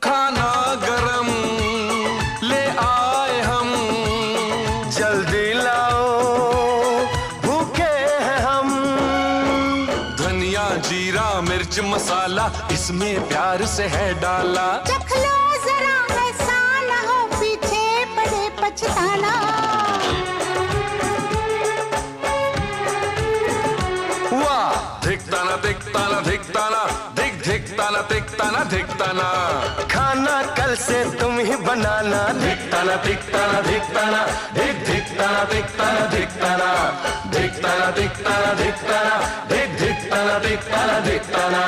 खाना गरम ले आए हम, जल्दी लाओ भूखे हैं हम। धनिया जीरा मिर्च मसाला इसमें प्यार से है डाला। चख लो जरा ऐसा ना हो पीछे पड़े पछताना। वाह धिकताना धिकताना धिकताना धिक धिकताना धिकताना धिकताना। खाना कल से तुम ही बनाना। धिकताना धिकताना धिकताना धिक धिकताना धिकताना धिकताना धिकताना धिकताना धिकताना धिक धिकताना धिकताना धिकताना।